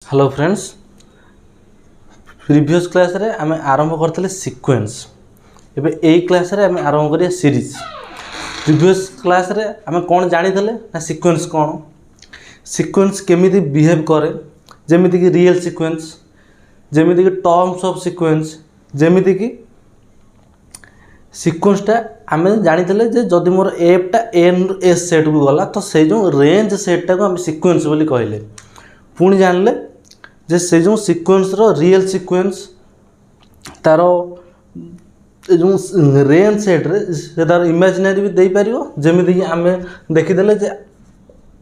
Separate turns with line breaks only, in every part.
Hello friends, previous class रे आम आरंभ करते सीक्वेंस। एबे ए क्लास रे आम आरंभ करिया सीरीज। प्रीवियस क्लास रे आम कौन जानी ना सीक्वेंस कौन, सीक्वेंस केमिति बिहेव करे, जेमिति कि रियल सीक्वेंस, जेमिति कि टर्म्स ऑफ सीक्वेंस, जेमिति कि सीक्वेंसटा आम जानी जे जदि मोर एफटा एन रु एस सेट को गला तो से जो रेंज सेटा को आम सीक्वेंस बोली कहले। पुणी जानले जे से जो सीक्वेंस रो रियल सीक्वेंस तार जो रेंज सेट रे से तार इमेजिनरी भी दे पारिबो। जेमिति कि आम देखिदेले जे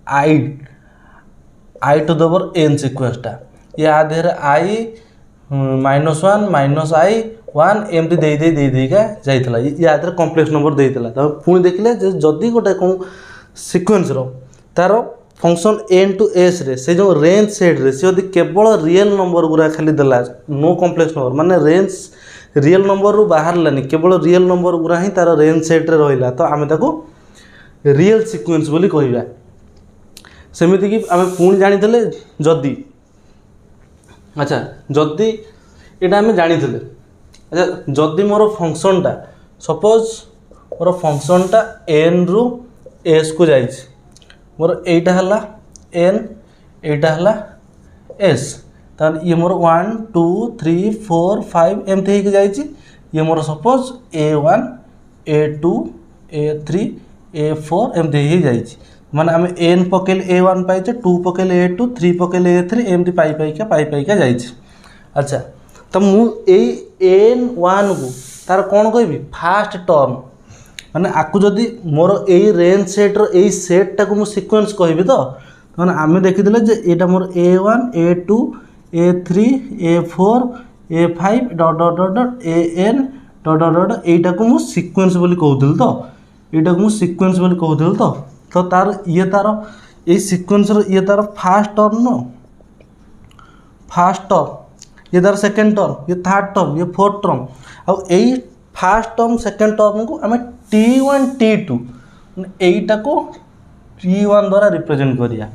आई टू द पावर एन सीक्वेंसटा या देहरे आई -1 -i 1 एमती देका जाइतला या देहरे कॉम्प्लेक्स नंबर देइतला। तो पुणी देखिले जे जदि गोटे को सीक्वेंस रो तार फंक्शन एन टू एस रे से जो रेंज सेट रे से यदि केवल रियल नंबर गुरा खाली देला, नो कॉम्प्लेक्स नंबर माने रेंज रियल नंबर रु बाहर लानी, केवल रियल नंबर गुरा ही तार रेंज सेट रे रहिला, तो आमे ताको रियल सीक्वेंस बोली कहिबा। सेमिति कि आमे पुणी जानि देले जदि अच्छा जदि एटा आमे जानि देले अच्छा जदि मोर फंक्शनटा सपोज मोर फंक्शनटा एन रु एस को जाइछि, मोर एटा हला एन एटा हला एस, तार ये मोर 1 2 3 4 5 एमती हे के जाइछि। ये मोर suppose a1 a2 a3 a4 एमती हे जाइछि, माने हम एन पकेल a1 पाइछे, 2 पकेल a2 3 पकेल a3 एमती पाई जाइछि। अच्छा तो मु ए n1 को तार कोन कहबी फास्ट टर्म, माने आकु जदि मोर ए रेंज सेट रो ए सेट टाको मु सीक्वेंस कहबी तो माने आमे देखिदिले जे एटा मोर a1 a2 a3 a4 a5 dot dot dot dot an dot dot dot एटा को मु सीक्वेंस बोली कहउदिल, तो एटा को मु सीक्वेंस बोली कहउदिल। तो तार ये तार ए सीक्वेंस रो ये तार फास्ट टर्म नो, फास्ट टर्म ये तार सेकंड टर्म, ये थर्ड टर्म, ये फोर्थ टर्म। अब एई फास्ट टर्म सेकंड टर्म को आम t1 t2 एटा को t1 द्वारा रिप्रेजेंट करिया,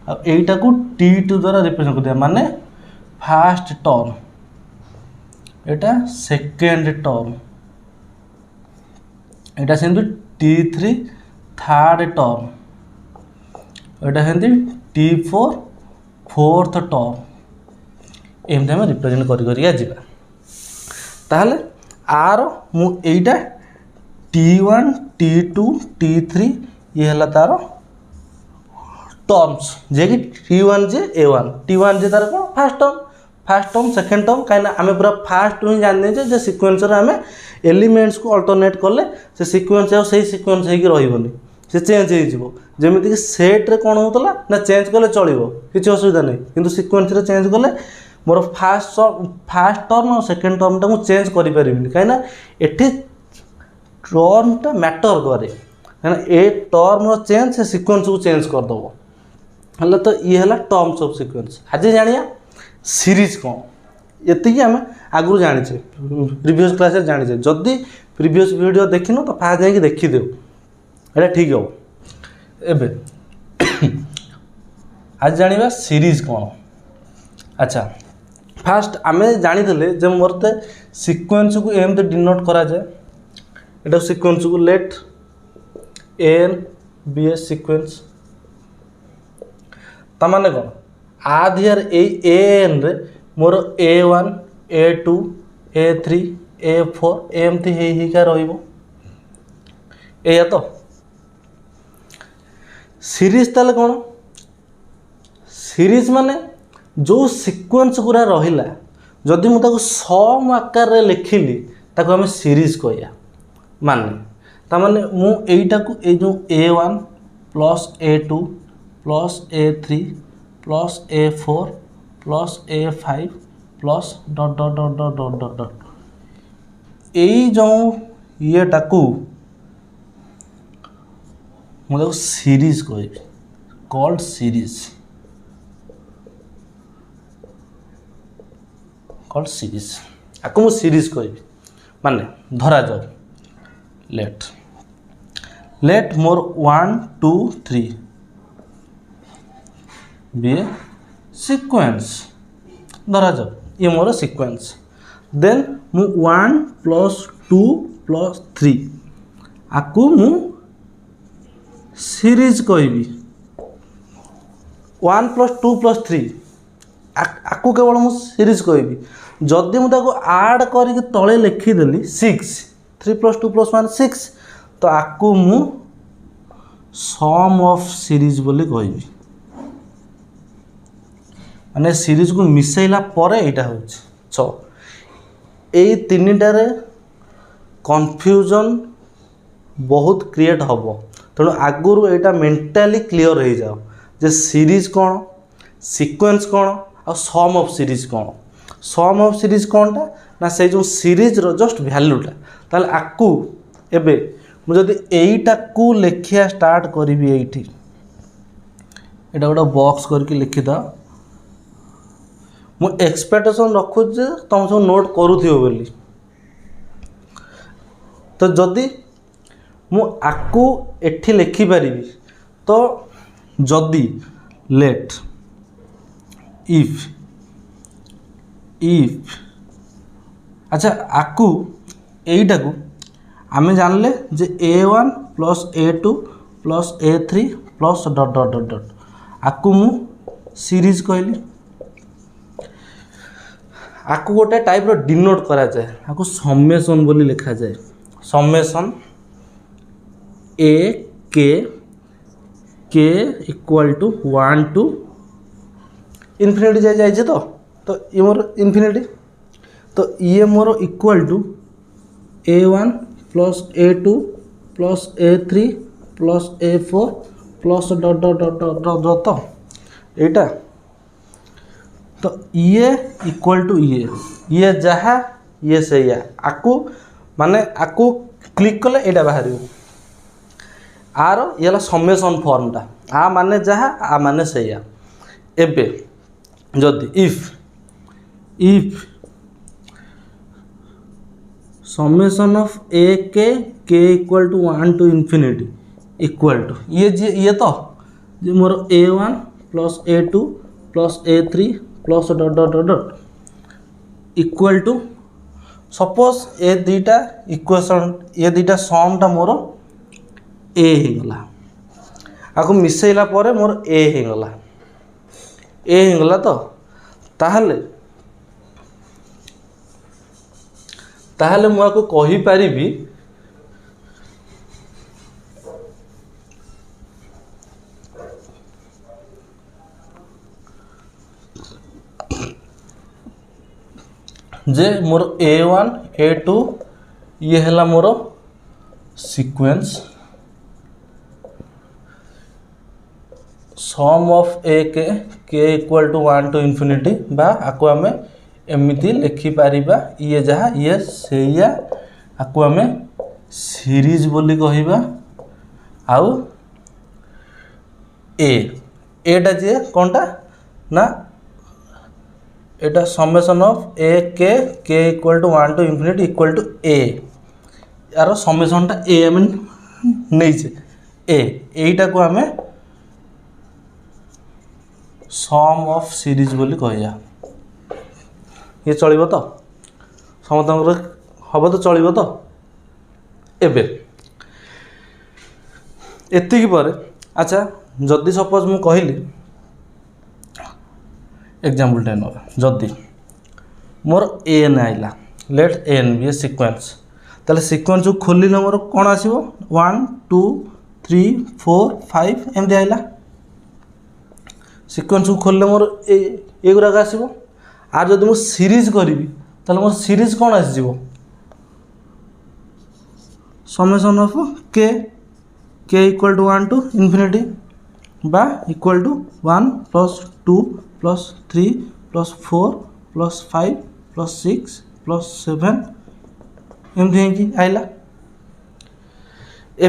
अब एटा को t2 द्वारा रिप्रेजेंट करिया, माने फास्ट टर्म एटा सेकंड टर्म, एटा सेंति t3 थर्ड टर्म, एटा सेंति t4 फोर्थ टर्म, एमती हम रिप्रेजेंट करिया जिबा। ताहले आर मु एटा t1 t2 t3 ये हला तार टर्म्स, जे कि t1 जे a1 t1 जे तार को फास्ट टर्म सेकंड टर्म, कहीं आमे पूरा फास्ट ही जान जे सीक्वेंस रे आमे एलिमेंट्स को अल्टरनेट करले से सीक्वेंस आ सही सीक्वेंस हे कि रहइबनी, से चेंज हे जिवो। जेमिति कि सेट रे कोन होतला ना चेंज करले चलिबो, किछि असुविधा नै, किंतु सीक्वेंस रे चेंज करले मोर फास्ट टर्म और सेकंड टर्म टा मु चेंज करि परिबिनी, कहिना एठी टर्म टा मैटर करे, कहिना ए टर्म रो चेंज से सीक्वेंस को चेंज कर दबो। हला तो ये हला टर्म्स ऑफ सीक्वेंस। आज जानिया सीरीज कोन, एति कि हम आगु जानि छे प्रीवियस क्लास रे जानि छे। जदी प्रीवियस वीडियो देखिनो तो पा जाई कि देखि देउ, एटा ठीक हो। एबे आज जानिबा सीरीज कोन। अच्छा फास्ट आमे जानि देले जे मोरते सीक्वेंस को एमते डिनोट करा जाय, एटा सीक्वेंस को late N be A sequence, ता माने कोन आधियर ए एन रे मोर a1 a2 a3 a4 एमती हे का रहइबो, एया तो सीरीज ताले कोन, सीरीज माने जो सीक्वेंस गुरा रहिला जदि मु ताको सम आकार रे लिखिली ताको हम सीरीज कहया। माने ता माने मु एइटा को ए जो a1 plus a2 plus a3 plus a4 plus a5 plus dot dot dot dot dot dot dot एई जो ये टाकू मु ताको सीरीज कहबी, कॉल्ड सीरीज, कॉल्ड सीरीज। आको मु सीरीज कहबी, माने धरा जाओ लेट मोर 1 2 3 बी सीक्वेंस, धरा जाओ ये मोर सीक्वेंस देन मु 1 + 2 + 3 आकु मु सीरीज कहबी 1 + 2 + 3 आकु केवल मु सीरीज कहबी जदि मु ताको ऐड करके तले लिखिदेली 6 3 + 2 + 1 6 तो आकु मु सम ऑफ सीरीज बोली कहबी माने सीरीज को मिसेला परे एटा होछि 6 एई तीनटारे कन्फ्यूजन बहुत क्रिएट हम तेणु आगुरी एटा मेंटाली क्लियर हो जाओ जे सीरीज कौन सीक्वेंस कौन आ सम ऑफ सीरीज कौन सम ऑफ सीरीज कौनटा ना से जो सीरीज रो जस्ट वैल्यूटा ताले आकु एबे मु जदि एईटा को लेखिया स्टार्ट करिवि एठी एटा गोटा बॉक्स करके लिखि द मु एक्सपेक्टेशन रखु जे तुम सब नोट करूथियो बोली तो जदि मु आकु एठी लिखि पारिबी तो जदि लेट इफ अच्छा आकु एईटा को आमे जानले जे a1 + a2 + a3 + ... आकु मु सीरीज कहली आकु गोटे टाइप रो डिनोट करा जाए आकु समेशन बोली लिखा जाए summation a k k = 1 to infinity जाए तो ये मोर इनफिनिटी तो ये मोर equal to a1 + a2 + a3 + a4 + ... तो एटा तो ये इक्वल टू ये जहाँ ये सैया आकु माने आकु क्लिक कले एटा बाहर आर ये समेशन फॉर्मटा आ माने जहाँ आ माने सैया एबे जदि if summation of a k = 1 to infinity equal to ये तो जे मोर a1 + a2 + a3 + ... equal to suppose ए दीटा इक्वेशन ये दीटा समटा मोर a हेगला आको मिसेला परे मोर a हेगला तो ताहले मु आको कहि पारिबी जे मोर a1 a2 ये हला मोर sequence sum of a k = 1 to infinity बा आको आमे एमिति लिखि पारिबा ये जहाँ ये सेया आको आमे सीरीज बोली कहिबा आउ एटा जे कोनटा ना एटा summation of a k = 1 to infinity equal to a यार समेशनटा a आमे नै छे एटा को आमे सम ऑफ सीरीज बोली कहया ये चलिबो तो समतंगर हबो तो चलिबो तो एबे एतिकी परे अच्छा जदि सपोज मु कहली एग्जांपल 10 नबा जदि मोर n आइला लेट n बी सीक्वेंस ताले सीक्वेंस को खोली न मोर कोन आसीबो 1 2 3 4 5 एमदी आइला सीक्वेंस को खोलले मोर ए गुरा का आसीबो आर जदि मु सीरीज करिवि ताले मोर सीरीज कोन आसीबो summation of k = 1 to infinity बा इक्वल टू 1 + 2 + 3 + 4 + 5 + 6 + 7 एमती कि आइला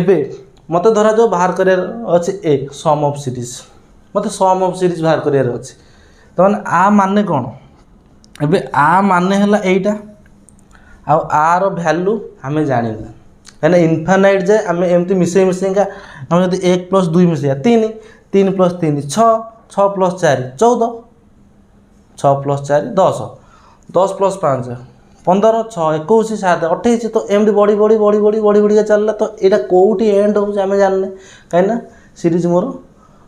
एबे मते धरा जो बाहर करियर अछि ए सम ऑफ सीरीज मते सम ऑफ सीरीज बाहर करियर अछि त माने आ माने कोन एबे आ माने हला एटा आ आर वैल्यू हमें जानिला कहना इनफाइनाइट जाए आम एमती मिसे का हम जब 1 + 2 मिसेगा 3 3 + 3 6 6 + 4 14 6 + 4 10 10 + 5 15 6 21 7 28 तो एमती बढ़ी बढ़ी बढ़ी बढ़ी बढ़ी बढ़िया चलला तो यहाँ कौटी एंड हो जाने कहीं सीरीज मोर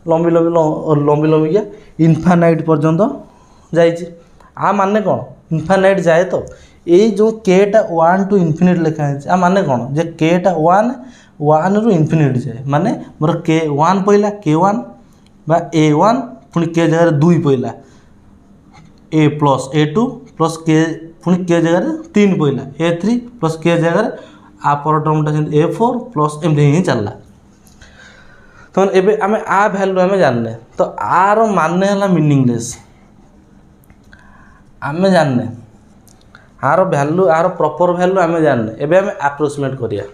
लंबी लंबी लंबी लंबी क्या इनफानाइट पर्यंत जाइए आ माने कौन इनफानाइट जाए तो यही जो केटा 1 to इनफिनिट लिखा है आ माने कौन जे केटा 1 ରୁ इनफिनिट जाए माने मोर के 1 पहला k1 बा a1 पुणी के जगह 2 पहला a + a2 + के पुणी के जगह 3 पहला a3 + के जगह आ पर टर्मटा a4 + एमती ही चलला तो एबे आमे आ वैल्यू आमे जानने तो आर माने हला मीनिंगलेस आमे जानने आर वैल्यू आर प्रॉपर वैल्यू आमे जानने एबे आमे अप्रोक्सीमेट करिया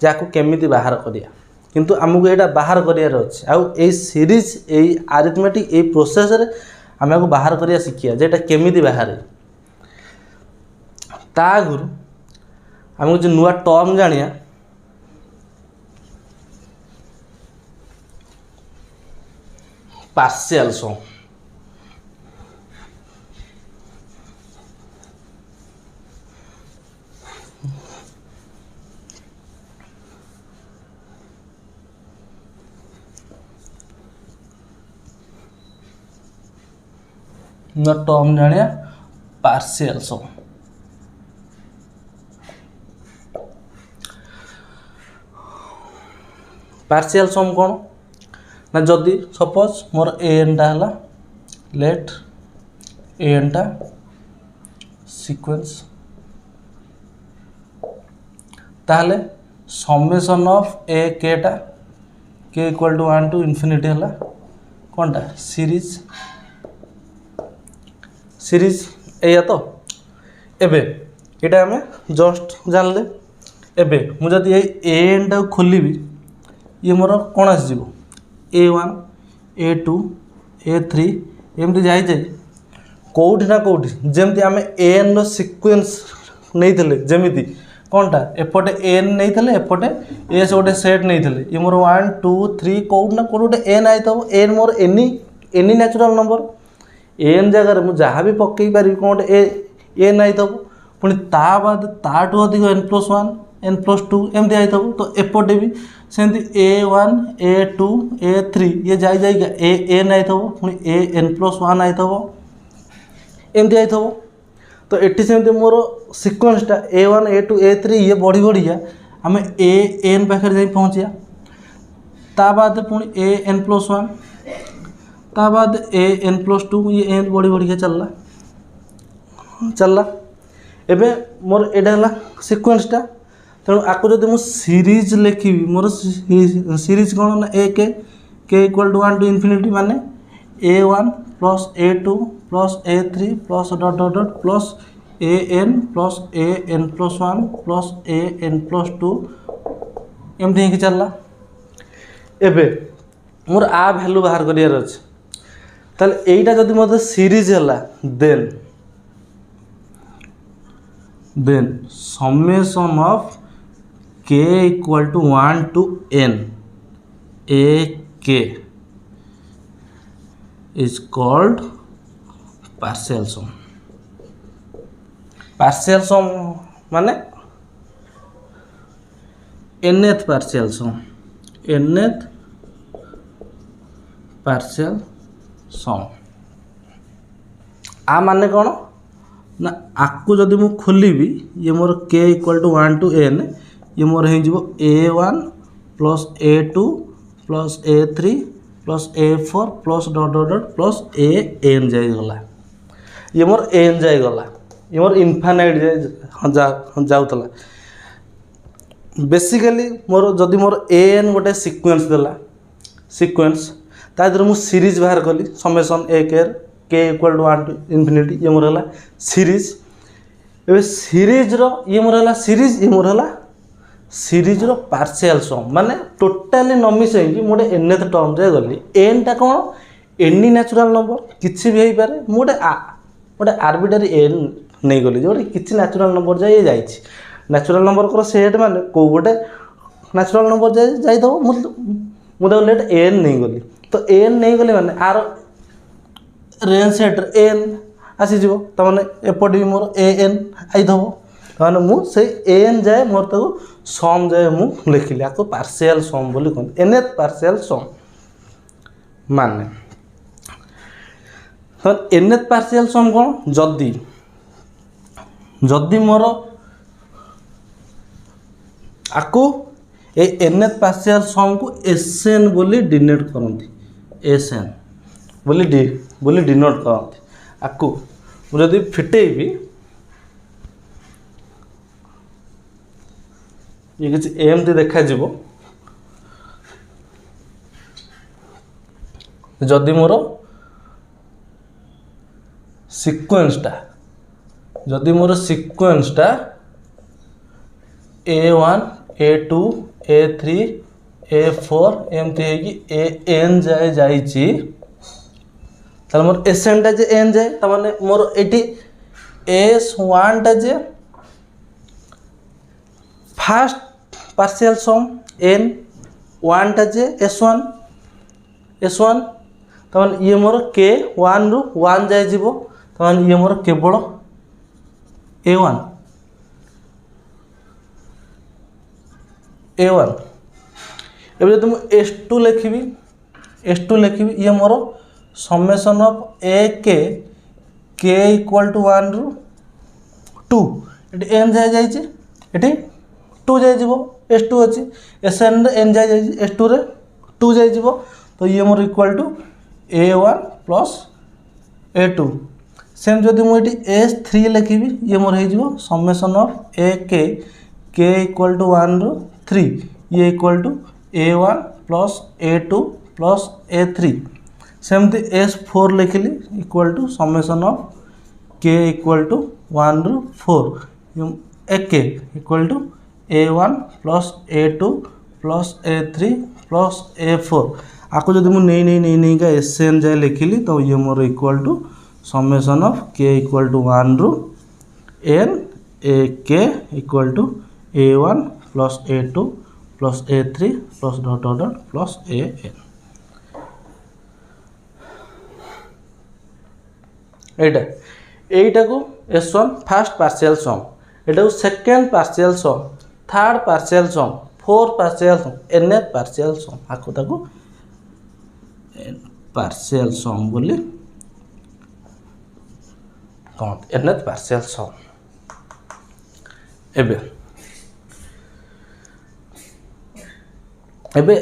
जाको केमिति बाहर करिया किंतु हमको एटा बाहर करियार अछि आ ए सीरीज ए अरिथमेटिक ए प्रोसेस रे आमे को बाहर करिया सिखिया जेटा केमिति बाहर ता गुरु हमको जे नुवा टर्म जानिया पार्शियल सम न टर्म जानिया पार्शियल सम पार्शियल सम कौन ना जदि सपोज मोर एन टा हला लेट एन टा सीक्वेंस ताहले समेसन ऑफ ए के टा के इक्वल टू 1 to इनफिनिटी हला कोनटा सीरीज सीरीज एया तो एबे एटा हमें जस्ट जानले एबे मु जदि एन टा खोली ये मोर कौन आसो a1 a2 a3 एमती जाए कौटी ना कौटी जमती आम एन रो सीक्वेंस नहीं जमीती कौनटा एपटे एन नहीं एपटे एस गोटे सेट नहीं ये मोर 1 2 3 कौट ना कौट गोटे एन आई थो एन मोर एनी नेचुरल नंबर एन जगह मुझे जहाँ भी पकई पारि कौन एन आई थो पुणी ता बाद ताठू अधिक n+1 n+2 एमती आई थो तो एपटे भी सेमती a1 a2 a3 ये जाइगा एन आई थो पुणी n+1 आई थो एमती आई थो तो ये सेमती मोर सीक्वेंसटा a1 a2 a3 ये बढ़ी बढ़िया आम एन पाखे जा पहुँचा ता बाद पुणी an+1 ता बाद an+2 ये एन बढ़ी बढ़िया चलला एबे मोर एडा हला सीक्वेंसटा तेणु आपको जब मुझे सीरीज लिखी मोर सीरीज कौन ना ए k equal to 1 to infinity माने a1 + a2 + a3 + dot dot dot plus an + an+1 + an+2 एमती ही चलला एबे मोर आ वैल्यू बाहर करियार अछि ताले एटा जदि मते सीरीज हला then summation of k equal to 1 to n a k is called partial sum माने nth partial sum आ माने कौन ना आपको जदि मु खोली ये मोर k equal to 1 to n ये मोर हो a1 + a2 + a3 + a4 + dot dot dot plus an जाइगला ये मोर n जाइगला ये मोर इनफानाइट जाऊला बेसिकली मोर जदि मोर an गोटे सीक्वेंस देला सीक्वेंस ता देहर मु सीरीज बाहर कली summation A k equal to 1 to infinity ये मोर हला सीरीज ए सीरीज रो ये मोर हला सीरीज ये मोर हला सीरीज रो पार्शियल सम माने टोटाली न मिसेई मोटे nth टर्म रे गली n टा कोन एनी नेचुरल नंबर किछि भी होई पारे मोटे आर्बिट्ररी n नहीं गली जोटे किछि नेचुरल नंबर जाई जाइछि नेचुरल नंबर को सेट माने को गोटे नेचुरल नंबर जाई दो मुदा लेट n नहीं गली तो n नहीं गली माने आर रेंज सेट n आसीज ताने एपटे भी मोर ए एन आईथब ताने मु से ए एन जाए मोर ताको सम जाए मु लिखिली आको पार्शियल सम बोली कहते एनएथ पार्शियल सम माने तो एनएथ पार्शियल सम कौन जदि जदि मोर आको ए एनएथ पार्शियल सम को एसएन बोली डिनोट करती एसएन बोली डिनोट करती आको मुझे फिटेबी ये किसी एमती देखा जदि मोर सिक्वेन्सटा जदि मोर सिक्वेन्सटा A1 A2 A3 A4 एमती है कि एन जाए जाइछि ताले मोर एसएन टा जे एन जाए ता माने मोर एटी S1 टा जे फास्ट पार्शियल सम एन 1 टा जे S1 ताने ये मोर के 1 रु 1 जाए जीवो ताने ये मोर केवल A1 एबे जब मुझे S2 लिखी ये मोर summation of a k equal to 1 रु 2 ये एन जाए जाइए 2 जाए S2 अच्छी एसएन एन जाए S2 रे 2 जाए तो ये मोर equal to A1 plus A2 same जदि मुझे S3 लिखी ये मोर हो summation of a k equal to 1 रु 3 ये equal to A1 plus A2 plus A3 सेमती S4 लिखिली equal to summation of k equal to 1 रु 4 a k equal to A1 plus A2 plus A3 plus A4 आपको जब मुझे नहीं का एसएन जाए लिखिली तो ये मोर equal to summation of k equal to 1 रु n a k equal to A1 plus A2 plus A3 plus dot dot plus AN एटा को S1 फर्स्ट पार्शियल सम एटा को second partial sum third partial sum fourth partial sum nth partial sum आको ताको partial सम बोली कहते nth partial सम एबे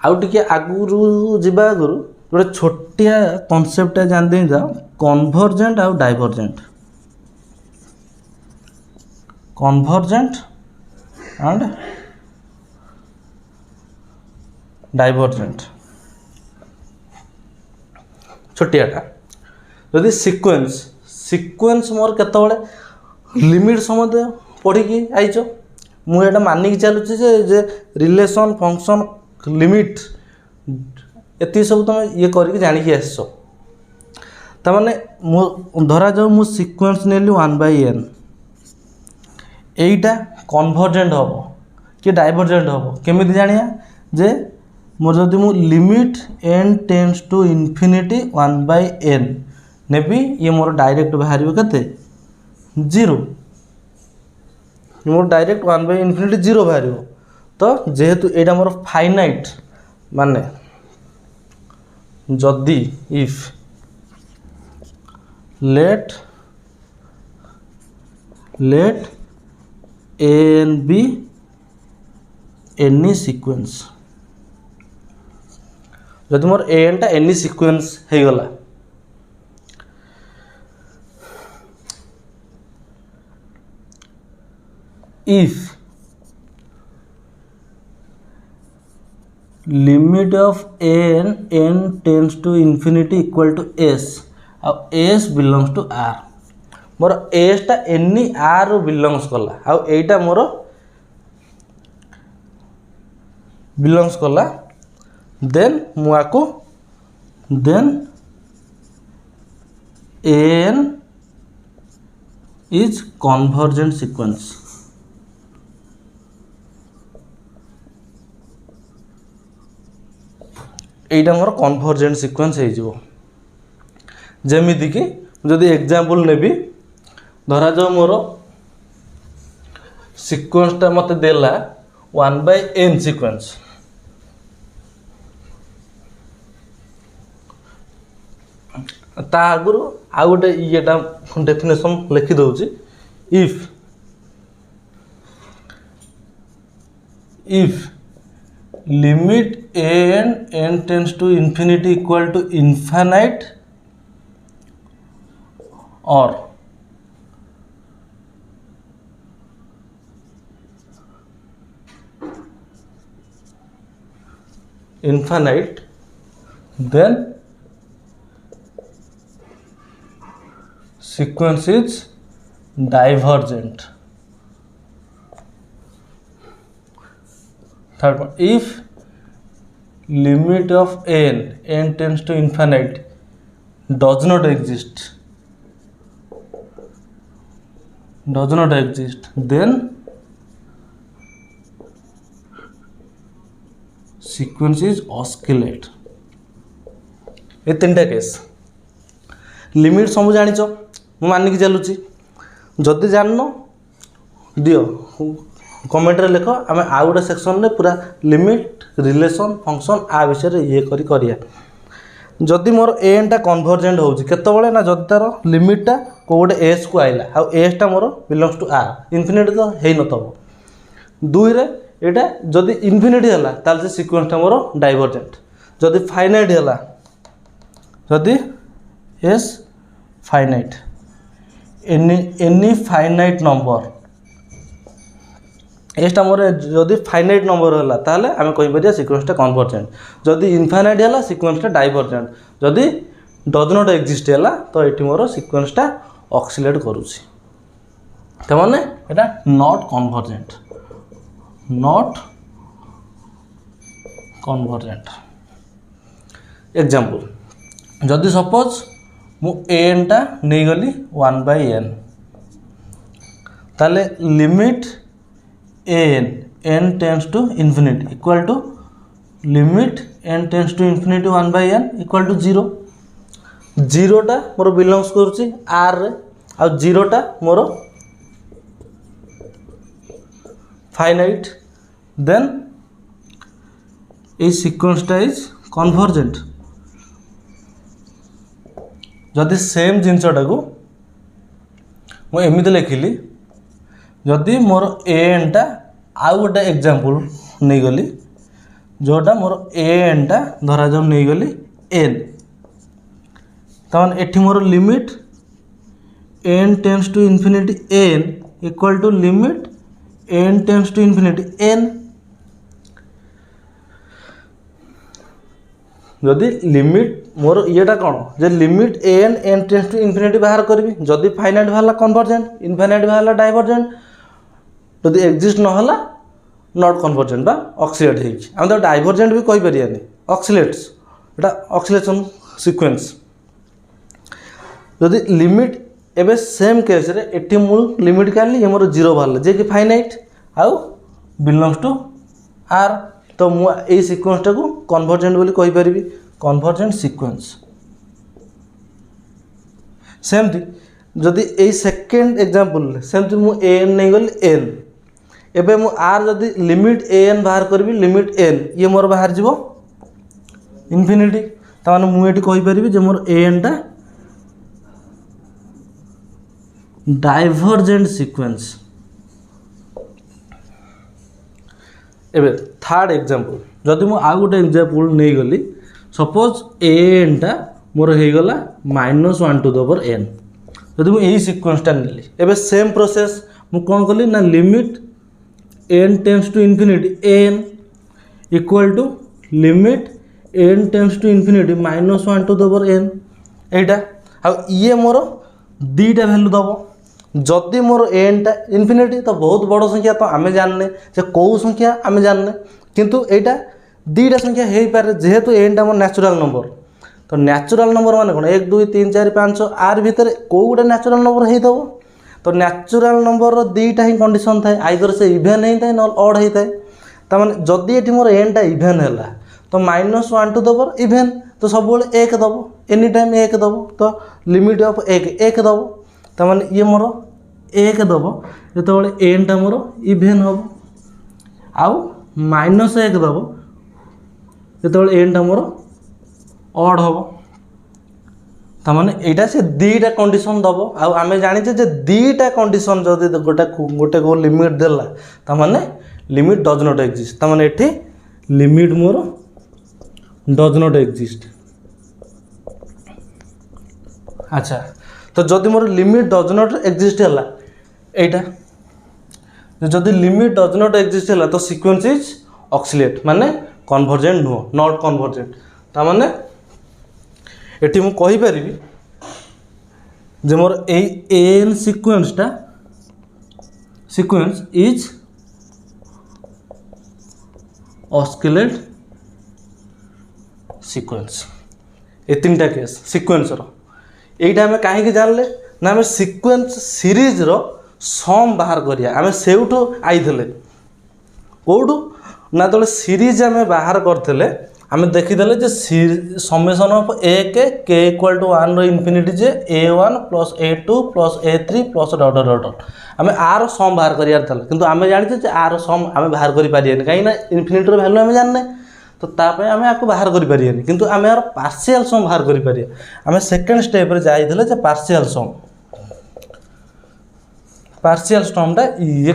आउ टिके आगुरु जिबा आगुरु गोटे छोटिया कॉन्सेप्ट जान दे जा कन्वर्जेंट आउ डाइवर्जेंट एंड डाइवर्जेंट छोटियाटा जदि सिक्वेन्स मोर केतबेले लिमिट समय पढ़ी आईच मुझे मानिक चलुची जे रिलेशन फंक्शन लिमिट एति सब तुम ये करके जानिक आस ताने धरा जाऊ मु सिक्वेन्स नेली 1/n एटा कन्वर्जेंट हम कि डाइवर्जेंट हम केमी जानिया जे मोर जदि मु limit n tends to infinity 1/n नेबी ये मोर डायरेक्ट बाहर केते 0 मोर डायरेक्ट 1/infinity 0 बाहर तो जेहेतु एटा मोर फाइनाइट माने जदि if late an be any sequence जदि मोर an टा any sequence हे गला if limit of n tends to infinity equal to s और s belongs to r मोर s टा एनी r रो belongs कला और एटा मोर belongs कला देन मुआको then an is convergent sequence Etah more convergent sequence हो जमीदी कि जदि एग्जांपल नेबी धरा जाओ मोर सीक्वेंसटा मत देला 1/n सीक्वेंस ता आगुरु आ गोटे येटा डेफिनेशन लिखि दउची if limit n tends to infinity equal to infinite or infinite, then sequence is divergent. Third one, if limit of n tends to infinite does not exist, then sequence is oscillate. ये तीन case limit सब जान मानिक चलुची जदि जान दियो comment रे लिख आम आउ गोटे सेक्शन रे पूरा लिमिट रिलेशन फंक्शन आ विषय ये करिया जदि मोर एनटा कन्वर्जेंट होउची केतबेले ना जदि तार लिमिटटा को गोटे एस को आइला आ एस टा मोर बिलोंग्स टू आर इन्फिनिटी तो हेई नतबो दुई रे एटा जदि इन्फिनिटी हला ताल से सीक्वेंस टा मोर डाइवर्जेंट जदि फाइनाइट हला जदि S finite any finite number एसटा मोर जदि फाइनाइट नंबर है ताहले आम कहीपर सीक्वेंसटा कन्वर्जेंट जदि इनफाइनाइट है सीक्वेंसटा डाइवर्जेंट जदि डज नॉट एक्जिस्ट है तो ये मोर सीक्वेंसटा ऑक्सिलेट करुच्ची तो माने एटा नॉट कन्वर्जेंट एग्जांपल जदि सपोज मु एन टा नहीं गली 1/n ताले limit n tends to infinity equal to limit n tends to infinity 1/n equal to 0 0 टा मोर बिलोंग्स करुच्ची r रे आ 0 टा मोर फाइनाइट देन ए सीक्वेंसटा इज कन्वर्जेंट जदि सेम जिनसटा को मु एमिति लिखिली जदि मोर एन टा आउ गोटे एग्जांपल नहीं गली जोटा मोर एन टा धरा जाऊ नहीं गली एन तमान एठी मोर limit n tends to infinity n equal to limit n tends to infinity n जदि लिमिट मोर येटा कौन जे limit n tends to infinity बाहर करी जदि फाइनाइट बाहर कन्वर्जेंट इनफाइनाइट बाहर डाइवर्जेंट जदि एक्जिस्ट नहला नॉट कन्वर्जेंट बा ऑक्सिलेट होइछि हम तो डाइवर्जेंट भी कहि परियानी ऑक्सिलेट्स एटा ऑक्सिलेशन सीक्वेंस जदि लिमिट एबे सेम केस रे एठी मु लिमिट काली ये मोर 0 बाहरला जे कि फाइनाइट आउ बिलोंग्स टू आर तो मु ए सीक्वेंसटा को कन्वर्जेंट बोली कहि परिबी कन्वर्जेंट सीक्वेंस सेमती जदि ए सेकंड एग्जांपल सेमती मु एन नहीं गली एन एबे मु आर जदि लिमिट एन बाहर करबी लिमिट एन ये मोर बाहर जीवो इन्फिनिटी ताने मु एटी कहि परिबी जे मोर एन टा डाइवर्जेंट सीक्वेंस एबे थर्ड एग्जांपल जदि मु आ गोटे एग्जांपल नहीं गली सपोज एन टा मोर हे गला -1 टू द पावर n जदि मु एही सीक्वेंसटा नेली एबे सेम प्रोसेस मु कोन कली ना limit n tends to infinity n equal to limit n tends to infinity -1 to the power n एटा आ ये मोर दीटा वैल्यू दबो जदि मोर n टा इन्फिनिटी तो बहुत बड़ संख्या तो आमे जानने जे को संख्या आमे जानने किंतु एटा दीटा संख्या हेई पारे जेहेतु n टा मोर नेचुरल नंबर तो नेचुरल नंबर माने कोन 1 2 3 4 5 आर भीतर को गोटे नेचुरल नंबर हेई दबो तो नेचुरल नंबर रो दीटा ही कंडीशन थाए आइदर से इवेन हेई थाए न ऑड हेई थाए त माने जदि एठी मोर n टा इवेन हैला तो -1 टू द पावर इवेन तो सब एक दब एनी टाइम एक दब तो लिमिट ऑफ एक दब तार ये मोर एक दब जो एन टा मोर इभेन हम आउ माइनस एक दब जो एन टा मोर ऑड हम तार यहाँ से दीटा कंडीशन दब आम जाचे जे दीटा कंडीशन जदि गोटे गोटे को लिमिट देला तार लिमिट डज नॉट एक्जिस्ट तार ये limit more does not exist. अच्छा तो जदि मोर लिमिट डज नॉट एक्जिस्ट है यहाँ जदि लिमिट डज नॉट एक्जिस्ट है तो सीक्वेंस इज ऑक्सिलेट माने कन्वर्जेंट नुह नॉट कन्वर्जेंट तार माने एटी मु कहि परिबी जे मोर एन सीक्वेंस इज ऑस्किलेट सीक्वेंस ए तीनटा केस सीक्वेंस रो एटा हमें कहीं जानले ना हमें सीक्वेंस सीरीज रो सम बाहर करिया हमें सेउठो आइथिले कोठो ना तो सीरीज हमें बाहर करथिले आम देखीदे जे summation of a k equal to 1 infinity जे a1 plus a2 plus a3 plus dot dot dot आम आर सम बाहर करार किंतु आम जाने जे आर सम आम बाहर करें कहीं इनफिनिटी वैल्यू आम जाने तो तापर आम आपको बाहर करें किंतु आम यार पार्शियल सम बाहर करें आम सेकेंड स्टेप जाइए पार्शियल समटा ये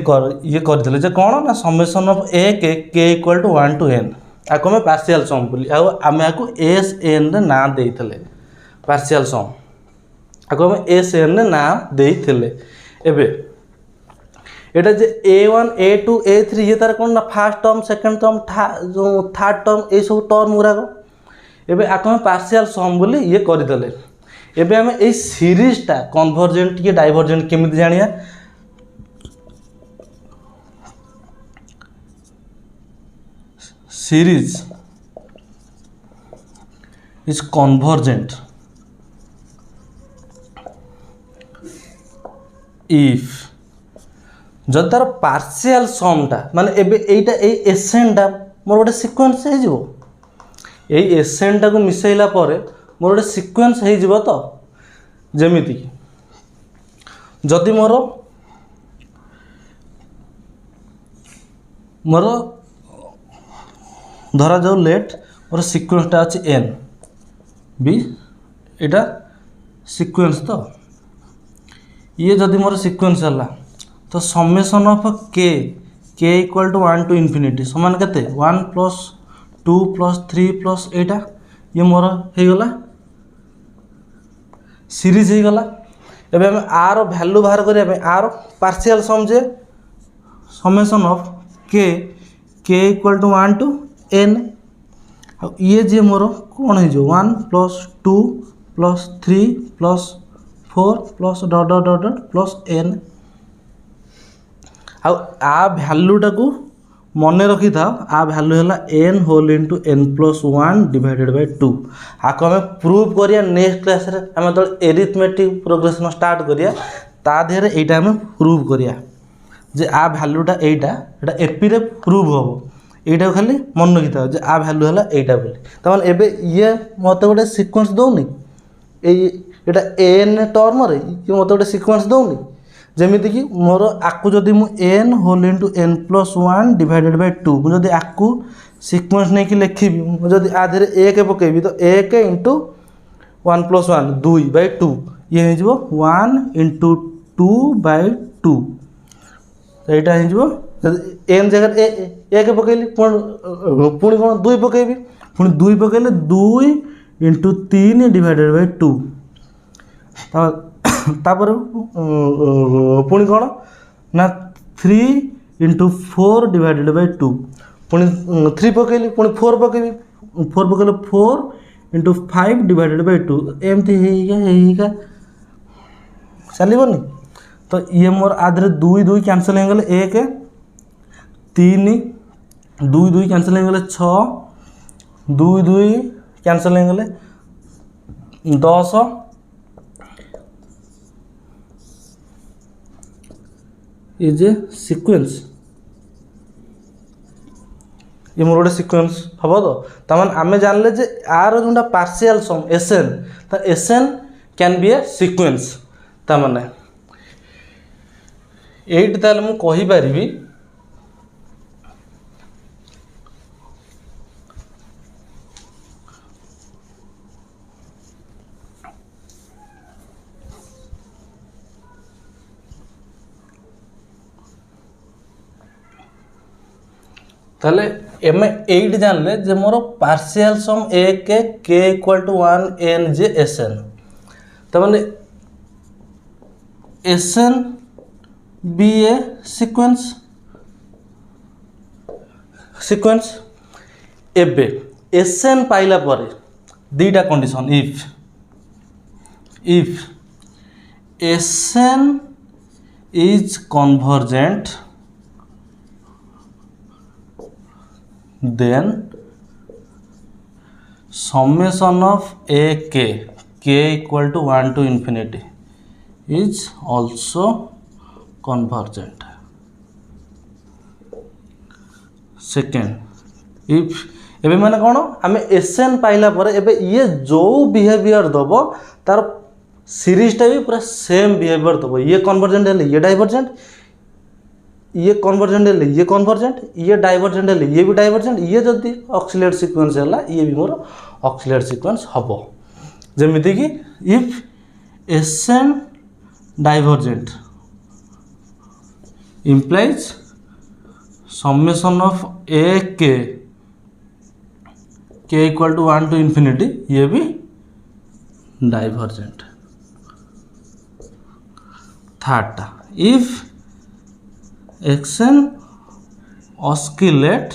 करते जे कौन ना summation of a k equal to 1 to n आपको हमें पार्शियल सम बोली आम आपको एस एन रे ना देइथिले पार्शियल सम आपको हमें एस एन रे ना देइथिले एबे एटा जे a1 a2 a3 ये तार कौन ना फर्स्ट टर्म सेकंड टर्म जो थर्ड टर्म ये सब टर्म गुराक एबे आपको हमें पार्शियल सम बोली ये करदेले एबे हमें ए सीरीजटा कन्वर्जेंट कि डाइवर्जेंट केमिति जानिया series is convergent if जब तार पार्शियल समटा माने एबे एटा ए एसेंटा मोर गोटे सीक्वेंस हे जिवो ए एसेंटा को मिसैला परे मोर गोटे सीक्वेंस हे जिवो तो जेमिति जदि मोर धरा जाओ लेट मोर सीक्वेंसटा अच्छे एन बी एटा सीक्वेंस तो ये जदि मोर सीक्वेंस है तो summation of k equal to 1 to infinity समान केते 1 प्लस 2 प्लस 3 प्लस एटा ये मोर हो गला सीरीज हो गला एबे हम आर वैल्यू बाहर करिया आर पार्शियल सम जे summation of k equal to 1 to n ये जे मोर कौन हो 1 plus 2 plus 3 plus 4 plus dot dot dot dot plus n आ वैल्यूटा को मन रखी था आ वैल्यू है n whole into n plus 1 divided by 2 आपको हमें प्रूव करिया नेक्स्ट क्लास रे हमें तो एरिथमेटिक प्रोग्रेशन स्टार्ट करिया ता देहरे एटा हमें प्रूव करिया जे आ वैल्यूटा एटा एपी रे प्रूव हम एटा खाली मन रखी था जे आ वैल्यू है एटा बोली तमाने एबे ये मत गोटे सीक्वेंस दौनी एटा एन टर्म रे ये मत गोटे सीक्वेंस दौनी जमीती कि मोर आकु जदि मु n whole into n plus 1 divided by 2 मुझे आकु सीक्वेंस नहीं कि लिखी जदि आधे एक पकेबी तो 1 इंटू 1 प्लस 1 2 बाय 2 ये हो 1 इंटू 2 बाय 2 तो यहाँ हो एन जगह एक पकेली पुणी कौन 2 पकेबी पुणी 2 पकेले 2 इंटू 3 डिवाइडेड बाय 2 तापर पुणी कौन ना 3 इंटू 4 डिवाइडेड बाय 2 पुणी 3 पकेली पुणी 4 पकेबी 4 पकेले 4 इंटू 5 डिवाइडेड बाय 2 एमती चलनी तो ये मोर आधे 2 2 कैंसल हो गले 1 3 2 2 कैंसल हो गले 6 2 2 कैंसल हो गले 10 ये जे सीक्वेंस ये मोर गोटे सिक्वेन्स हम तो तमाने आम जानले जे आर जोटा पार्शियल सम एसएन तो S n can be a sequence तमाने एट ताले मु कहि परिबी ताले एम एट जानले जे मोर partial sum a k equal to 1 n जे एस एन तमाने S n be a sequence एबे एस एन पाइला पर दीटा condition if S n is convergent then summation of a k equal to 1 to infinity is also convergent. Second if एबे माने कौन आम एस एन पाइला पर एबे ये जो बिहेवियर दब तार सीरीजटा भी पूरा सेम बिहेवियर दब ये कन्वर्जेंट है ये डाइवर्जेंट ये कन्वर्जेंट है ये कन्वर्जेंट ये डाइवर्जेंट है ये भी डाइवर्जेंट ये जदि ऑक्सिलेट सीक्वेंस है ये भी मोर ऑक्सिलेट सीक्वेंस हम जमीती कि if S n divergent implies summation of a k equal to 1 to infinity ये भी divergent. Third if action oscillate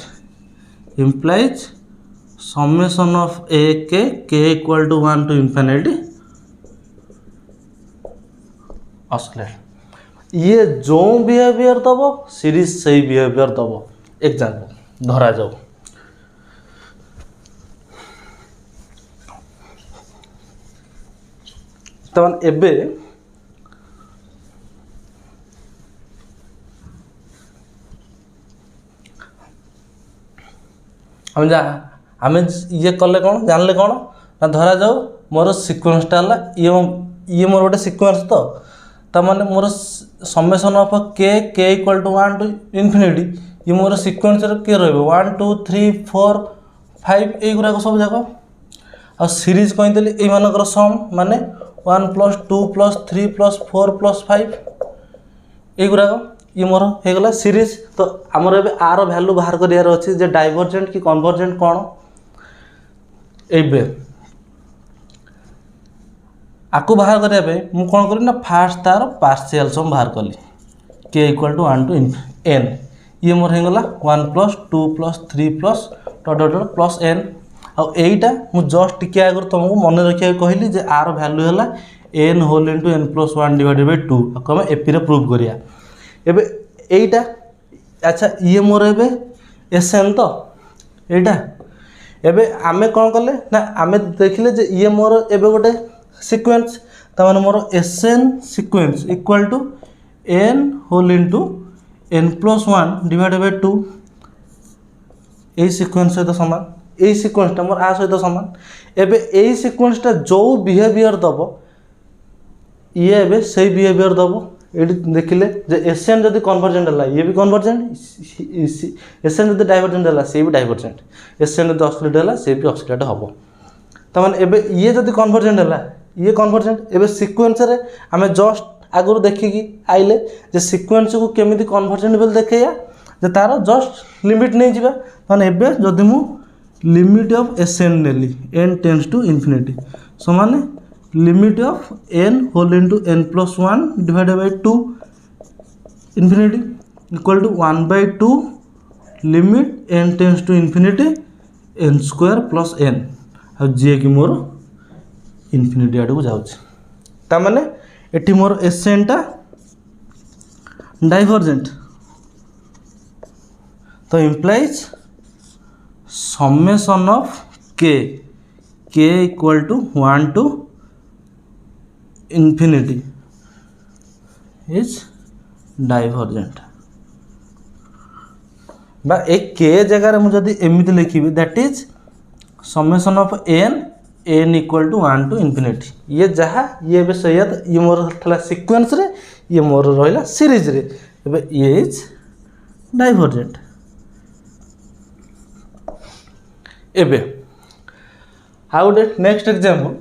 implies summation of a k equal to 1 to infinity oscillate ये जो बिहेवियर दब series सही behaviour दब example धरा जाओ तमान एबे आम ये कले कौन जानले कौन ना धरा जाओ मोर सिक्वेन्सटा ये मोर गोटे सिक्वेन्स तो तमाने मोर summation of k equal to 1 to infinity ये मोर सिक्वेन्स किए रही 1 2 3 4 5 युराक सब जाक आ सीरीज कहीदेली ये सम माने 1 + 2 + 3 + 4 + 5 युराक ये मोर होगला सीरीज तो आमर ए आर भैल्यू बाहर करार अच्छे जे डाइवर्जेंट कि कन्वर्जेंट कौन ए आपको बाहर करने मुझे कौन करी ना फास्ट तार पार्शियल सम बाहर कली के इक्वल टू 1 टू एन ये मोर होगला 1 + 2 + 3 + एन आईटा मुझे जस्ट टिके आगे तुमको मन रखा कहली जे आर भैल्यू है एन होल इंटू एन + 1 / 2 आपको आम एपी प्रूव करिया एबे एटा अच्छा ये मोर एबे एसएन तो एटा एबे आमे कौन कले ना आमे देखले जे ये मोर एबे गोटे सीक्वेंस तमाने मोर S n sequence equal to n whole into n + 1 / 2 ए सीक्वेंस सहित सामान ए सीक्वेंसटा मोर आ सहित सामान एबे ए सीक्वेंसटा जो बिहेवियर दब ये एबे सही बिहेवियर दब ये देखिले जे एसएन जदि कन्वर्जेंट है ये भी कन्वर्जेंट एसएन जदि डाइवर्जेंट है सी भी डाइवर्जेंट एसएन जदि ऑक्सिलेट है सी भी ऑक्सिलेट हम तमाने एबे ये जदि कन्वर्जेंट है ये कन्वर्जेंट एबे सीक्वेंस रे आमे जस्ट आगु देखिकी आइले जे सीक्वेंस को केमिति कन्वर्जेंट बोल देखैया जे तार जस्ट लिमिट नहीं जिबा माने एबे जदि मु लिमिट ऑफ एसएन नेली n टेंड्स टू इन्फिनिटी समान limit of n whole into n + 1 / 2 infinity equal to 1/2 limit n tends to infinity n² + n आ जी कि मोर इन्फिनिटी आड़ को जाऊँ माने एटी मोर एसएन टा डाइवर्जेंट तो implies summation of k equal to 1 to infinity is divergent बा एक के जगह मुझे एमती लिखी that is summation of n equal to 1 to infinity ये जहाँ ये सही ये मोर था सीक्वेंस रे ये मोर रहा सीरीज रे एबे ये इज डाइवर्जेंट। एबे हाउ गोटे नेक्स्ट एग्जांपल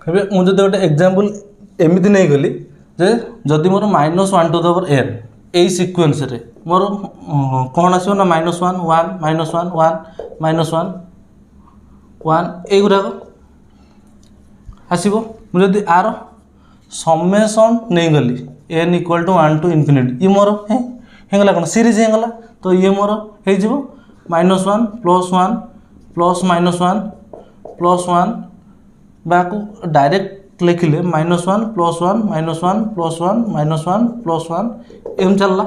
एबे मुझे गोटे एग्जांपल एमती नहीं गली जे जदि मोर -1 टू द पावर n यही सिक्वेन्स रे मोर कौन आसो ना -1 1 -1 1 -1 1 एगुड़ाक आसो मुझे आर समेसन नहीं गली n equal to 1 to infinity ये मोर होगला कौन सीरीज होगला तो ये मोर हो -1 +1 प्लस -1 +1 बाकू डायरेक्ट लिखिले -1 +1 -1 +1 -1 +1 एम चलला।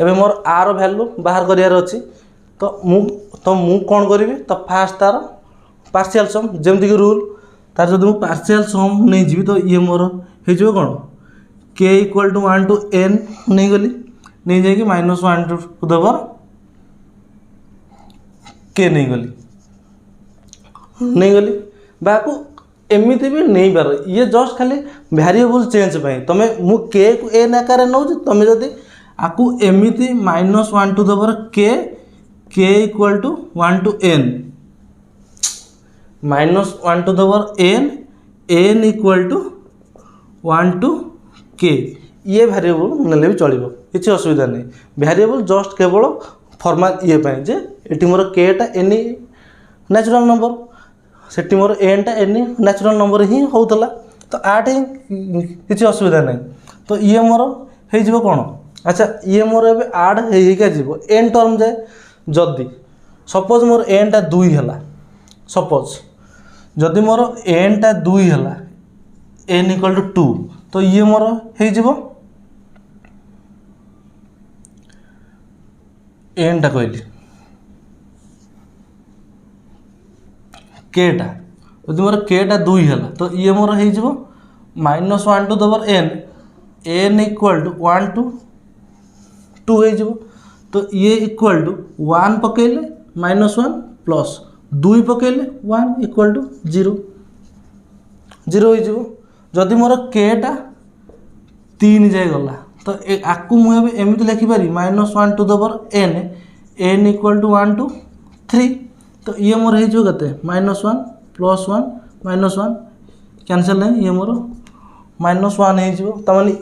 एबे मोर आर वैल्यू बाहर करियार अछि तो मु कौन करी तो फास्ट तार पार्शियल सम जेमती कि रूल तार जब मुझे पार्शियल सम नहीं जी तो ये मोर हो कौन k equal to 1 to n नहीं गली नहीं जाकि -1 टू द पावर k नहीं गली बाकू एमती भी नहीं पार ये जस्ट खाली वेरिएबल चेंज पाई तमे मु के को एन आकार नौ तमे जदि आकु एमती -1 to the power k equal to 1 to n -1 to the power n equal to 1 to k ये वेरिएबल नेले भी चलिबो किछि असुविधा नहीं वेरिएबल जस्ट केवल फॉर्मल ये पाई जे एटी मोर k टा एनी नेचुरल नंबर सेठी मोर एन टा एन नेचुरल नंबर ही होता तो आठ ही किसी असुविधा नहीं तो ये मोर हो कौन अच्छा ये मोर ए आड हो एन टर्म जाए जदि सपोज मोर एन टा 2 है सपोज जदि मोर एन टा 2 है एन इक्वल टू 2 तो ये मोर हो एन टा कहली केटा यदि मोर केटा 2 है तो ये मोर हो -1 to the power n equal to 1 to 2 हो तो ये इक्वल टू 1 पकेले -1 प्लस 2 पकेले 1 इक्वल टू 0 हो जदि मोर केटा 3 जाए गला तो आकु मुझे एमती लिखिपारी -1 to the power n equal to 1 to 3 तो ये मोर हो कते -1 +1 -1 कैंसल नहीं ये मोर -1 हो तमाने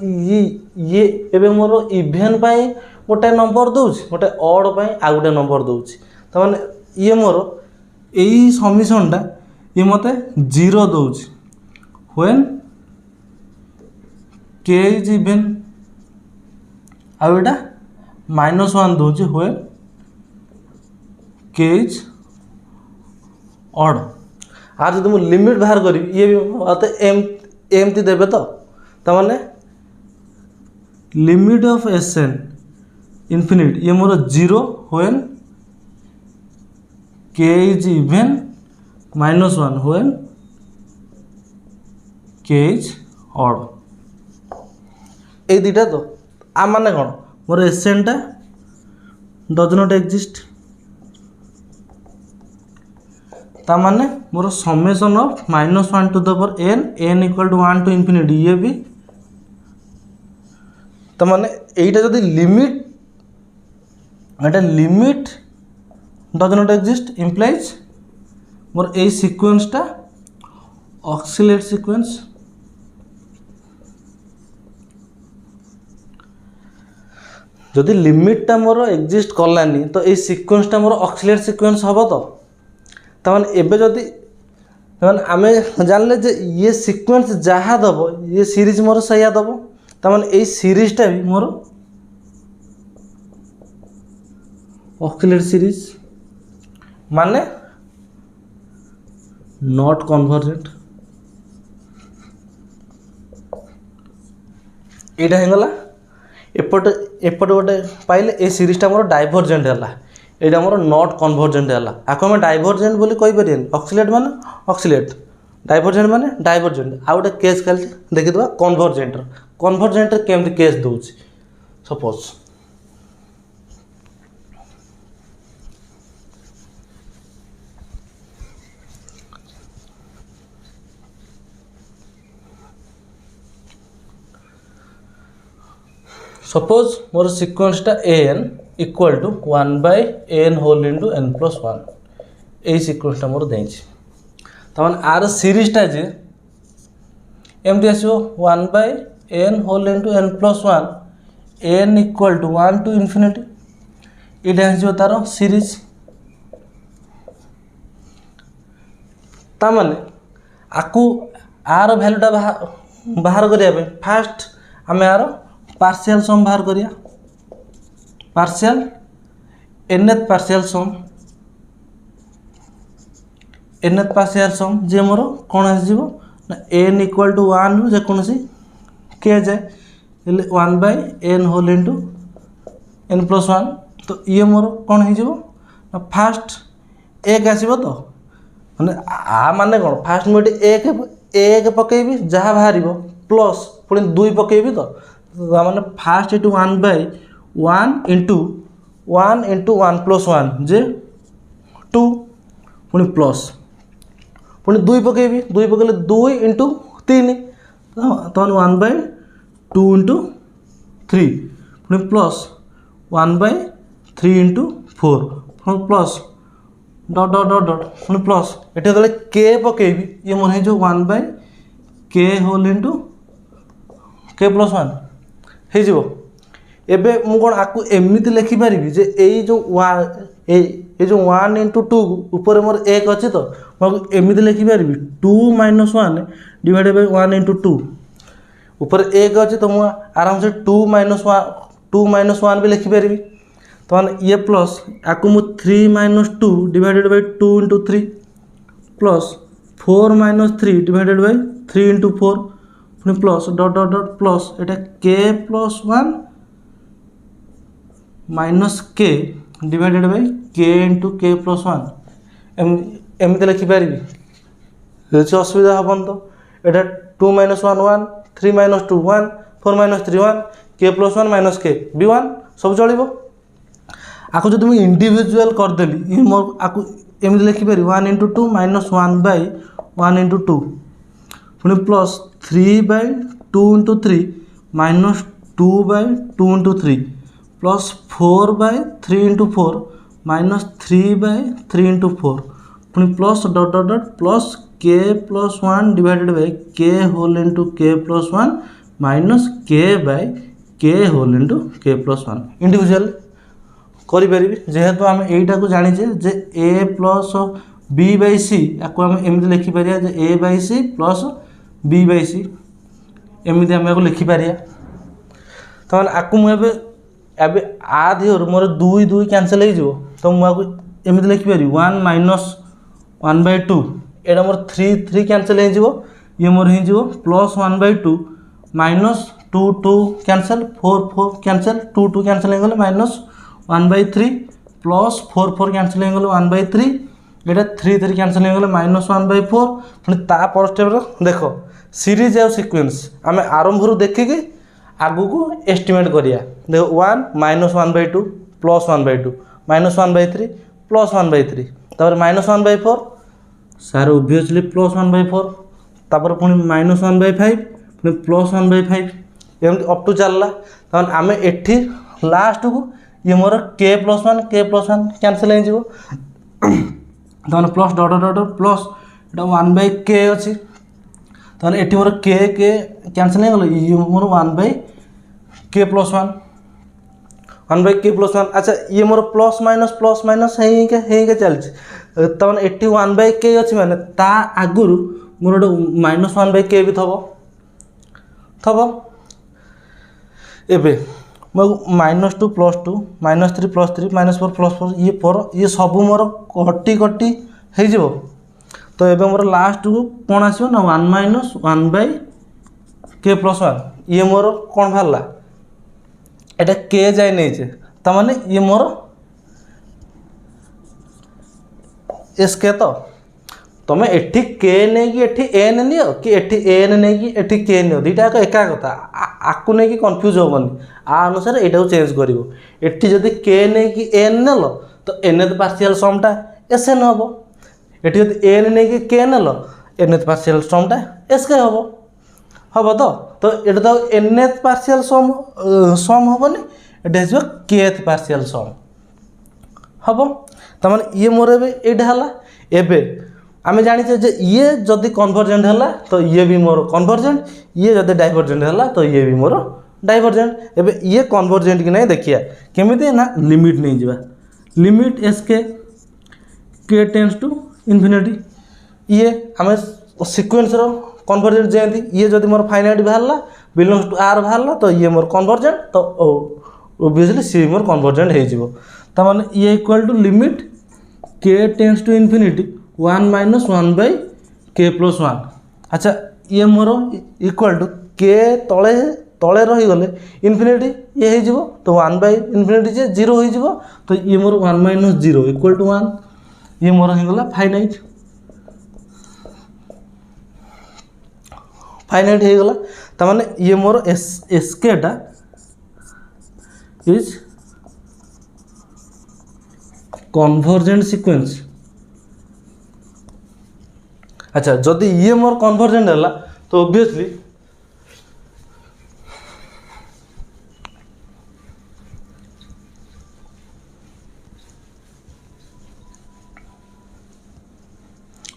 ये एबे मोर इवेन पाई गोटे नंबर दउछि गोटे ऑड पाई आ गोटे नंबर दउछि तमाने ये मोर एई समीशनटा ये मते 0 दउछि when k is even uh Etah -1 दउछि when k is odd आज जब मुझे लिमिट बाहर करी ये भी मत एमती देवे तो तमाने लिमिट ऑफ एसएन इनफिनिट ये मोर 0 when k is even -1 when k is odd ए दुटा तो आ माने कौन मोर एसएन टा डज नॉट एग्जिस्ट ता माने मोर summation of -1 to the power n equal to 1 to infinity ये भी ता माने एटा जदी limit does not exist implies मोर ए सीक्वेंस टा ऑक्सिलेट सीक्वेंस जदी लिमिट टा मोर एग्जिस्ट करलानी तो ए सीक्वेंस टा मोर ऑक्सिलेट सीक्वेंस हबो तो तमान एबे जदि तमान आमे जानले जे ये सीक्वेंस जहाँ दब ये सीरीज मोर सही दब तमान ए सीरीजटा भी मोर ऑक्सिलेट सीरीज माने नॉट कन्वर्जेंट एटा हेगला एपट गोटे पाइले ए सीरीजटा मोर डाइवर्जेंट है यहाँ मोर नॉट कन्वर्जेंट है आपको आम डाइवर्जेंट बोली कहीपर ऑक्सिलेट मान ऑक्सिलेट डाइवर्जेंट माने डाइवर्जेंट आ गोटे केस खाली देखिदेवा कन्वर्जेंट केमती केस दूसरी सपोज सपोज मोर सिक्वेंसटा an equal to 1/n whole into n plus 1 यही सिक्वेंसटा मोर देछि तमान आर सीरीजटा जे एमती आसो 1/n whole into n plus 1 n equal to 1 to infinity इटा आसो तार सीरीज तामाने आकु आर वैल्यूटा बाहर करिया फास्ट आमे आर पार्शियल सम बाहर करिया पार्शियल nth पार्शियल सम जे मोर कौन आसीबो ना n इक्वल टू 1 रु जे कोनसी के जाए 1/n whole into n plus 1 तो ये मोर कौन हो जीवो ना फास्ट एक आसीबो तो माने आ माने कौन फास्ट मोटे एक पकेबी जहाँ बाहर प्लस पुणी 2 पकेबी तो माने फास्ट इटू 1/1 इंटू 1 प्लस 1 जे 2 पुणी प्लस पुणी 2 पकेबी 2 पकेले 2 इंटू 3 तो 1/2 इंटू 3 पुणी प्लस 1/3 इंटू 4 पुणी plus dot dot dot dot पुणी प्लस एटे गले के पकेबी ये मोर जो 1/k whole into k plus 1 हे जीवो एबे मु कोन आकु एमिति लिखि पारिबी जे एई जो ए जो 1 इंटू 2 ऊपर मोर 1 अछि तो मु एमिति लिखि पारिबी 2 - 1 डिवाइडेड बाय 1 इंटू 2 ऊपर 1 अछि तो मु आराम से 2 - 1 भी लिखि पारिबी तो ये प्लस आकु मु 3 - 2 divided by 2 into 3 plus 4 - 3 divided by 3 into 4 पुणी plus dot dot dot plus iota k plus 1 minus k divided by k into k plus 1 एमती लिखिपारि किसी असुविधा हेन तो यहाँ 2 - 1 1 3 - 2 1 4 - 3 1 k प्लस 1 माइनस k भी 1 सब चलो आपको जो मुझे इंडिविजुअल करदेली ये मोर आपको एमती लिखिपारि 1 इंटू 2 माइनस 1/1 इंटू 2 पुणी plus 3/2 into 3 minus 2/2 into 3 plus 4/3 into 4 minus 3/3 into 4 पुणी plus dot dot dot plus k plus 1 divided by k whole into k plus 1 minus k by k whole into k plus 1 individual करें जेहेतु आम यहीटा को जाचे जे a plus b by c आपको आम एमती लिखिपर जे a by c plus b by c एमती आम लिखिपर तो आपको मुझे आ दिहर मोर 2 2 कैंसल हो तो मुझे एमती लिखिपर 1 माइनस 1/2 एटा मोर 3 3 कैंसल हो ये मोर हो plus 1/2 minus 2 2 cancel 4 4 cancel 2 2 cancel हो माइनस 1/3 प्लस 4 4 कैंसल हो 1/3 एटा 3 3 कैंसल हो माइनस 1/4 पुणी पर स्टेप देख सीरीज आ सिक्वेन्स आम आरंभ देखिकी आगू को एस्टिमेट करिया देख 1 माइनस 1/2 प्लस 1/2 माइनस 1/3 प्लस 1/3 तापर माइनस 1/4 सार ओबियसली प्लस 1/4 तापर पुणी माइनस 1/5 पुणी प्लस 1/5 एमती अप टू चलला तब आम एठी लास्ट को ये मोर k प्लस 1 कैंसल हो तब plus dot dot dot plus iota 1/k अच्छी तब ये मोर k कैंसल हो ये मोर 1/k प्लस 1 1/k प्लस 1 अच्छा ये मोर प्लस माइनस है चलती तब ये 1/k अच्छी माने ता आगुरी मोर गोटे माइनस 1/k भी थब एबे -2 + 2 -3 + 3 -4 + 4 ये सब मोर कटी कटी हो तो ये मोर लास्ट को कौन आसो ना 1 माइनस 1/k प्लस 1 ये मोर कौन बाहरला एटा k जाए नहीं तमाने ये मोर एस के तो तुम एठी के नहीं कि एठी एन नियो कि एठी एन नहीं कि एठी के नियो दुईटा एका कथा आकु नहीं कि कन्फ्यूज होबनी आ अनुसार एटा चेंज करिवो एठी जदि के नहीं कि एन नेलो तो nth पार्शियल समटा एसएन हबो एठी जदि एन नहीं कि के नेलो nth पार्शियल समटा एसके हबो हबो तो एटा तो nth पार्शियल सम हबनी एटा हिजो kth पार्शियल सम हबो तमाने ये मोर एटा हला एबे आमे जानिछे जे ये जदि कन्वर्जेंट हला तो ये भी मोर कन्वर्जेंट ये जदि डाइवर्जेंट हला तो ये भी मोर डाइवर्जेंट एबे ये कन्वर्जेंट कि नहीं देखिया केमिति ना लिमिट नहीं जिबा limit s k k tends to infinity ये आमे सीक्वेंस रो कन्वर्जेंट जेंती ये जदि मोर फाइनाइट बाहरला बिलोंग्स टू आर बाहरला तो ये मोर कन्वर्जेंट तो ऑब्वियसली सी मोर कन्वर्जेंट हे जिवो त माने ये equal to limit k tends to infinity 1 minus 1 by k plus 1 अच्छा ये मोर इक्वल टू के तले तले रही गले इन्फिनिटी ये हे जिवो तो 1 बाय इन्फिनिटी जे 0 हो जिवो तो ये मोर 1 माइनस 0 इक्वल टू 1 ये मोर हे गला फाइनाइट फाइनाइट हे गला त माने ये मोर एसके टा इज कन्वर्जेंट सीक्वेंस अच्छा जदि ये मोर कन्वर्जेंट है तो ऑब्वियसली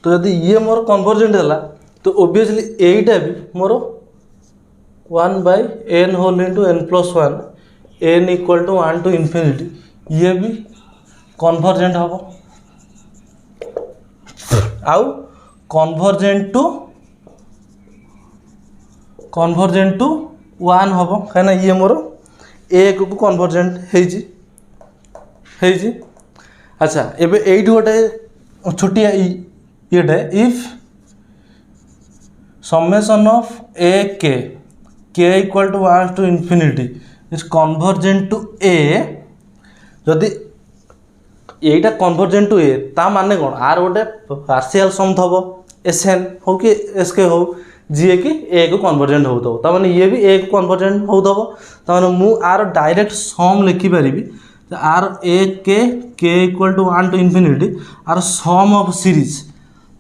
तो यदि ये मोर कन्वर्जेंट है तो ऑब्वियसली एटा भी मोर 1 by n whole into n plus 1 n equal to 1 to infinity ये भी कन्वर्जेंट हम आउ कन्वर्जेंट टू 1 हम कहीं ये मोर एक को कन्वर्जेंट है अच्छा एबे एइट गोटे छोटिया ये if summation of a k equal to 1 to infinity is convergent to a जदि एटा कन्वर्जेंट टू ए ता माने कोन आर गोटे पार्शियल सम थबो एसएन हो कि एसके हो जी कि ए को कन्वर्जेंट हो ता माने ये भी ए को कन्वर्जेंट हो दबो ता माने मु आर डायरेक्ट सम लिखि परिबी आर a k equal to 1 to infinity आर सम ऑफ सीरीज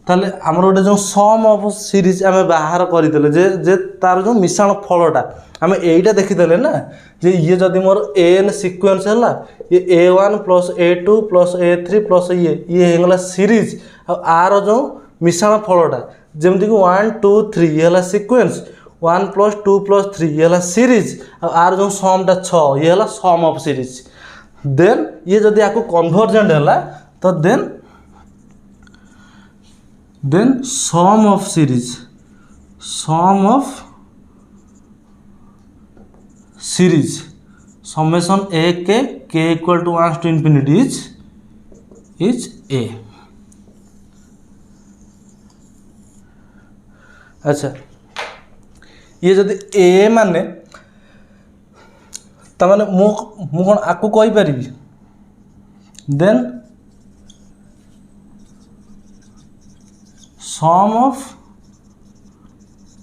ताले हमर गोटे जो सम ऑफ सीरीज आमे बाहर करथिले जे तार जो मिश्रण फलटा आमे एइटा देखिदेले ना जे ये जदि मोर एन सीक्वेंस हला ये a1 plus a2 plus a3 plus ये हेगला सीरीज आर जो मिश्रण फलटा जेमति कि 1 2 3 ये हला सीक्वेंस 1 प्लस 2 प्लस 3 ये हला सीरीज आर जो समटा 6 ये हला सम ऑफ सीरीज देन ये जदि आको कन्वर्जेंट हला तो then sum of series summation a k equal to 1 to infinity is a अच्छा ये जदि a माने तमाने मु कोन आकु कहि परिबी then sum of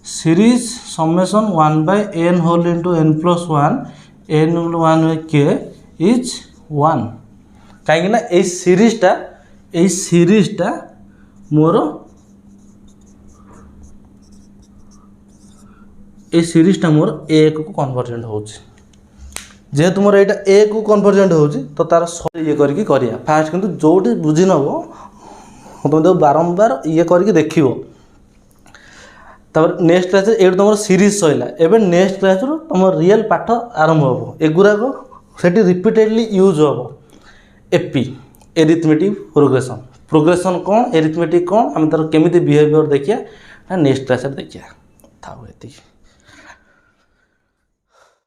series summation 1 by n whole into n plus 1 n 1 by k is 1 कहीं ना ए सीरीजटा मोर ए को कन्वर्जेंट हो जेहेतु मोर एटा ए को कन्वर्जेंट हो तो तार ये करके करिया फास्ट किंतु जोटी बुझी नबो तुम तो बारंबार ये करके देखियो तब नेक्स्ट क्लास ये तुम सीरीज सैला एवं नेक्स्ट क्लास तुम रियल पाठ आरंभ हम एगुराक से रिपीटेडली यूज हम एपी एरिथमेटिक प्रोग्रेसन कौन एरिथमेटिक कौन आम तार केमी बिहेवियर देखिया नेक्स्ट क्लास देखिया था।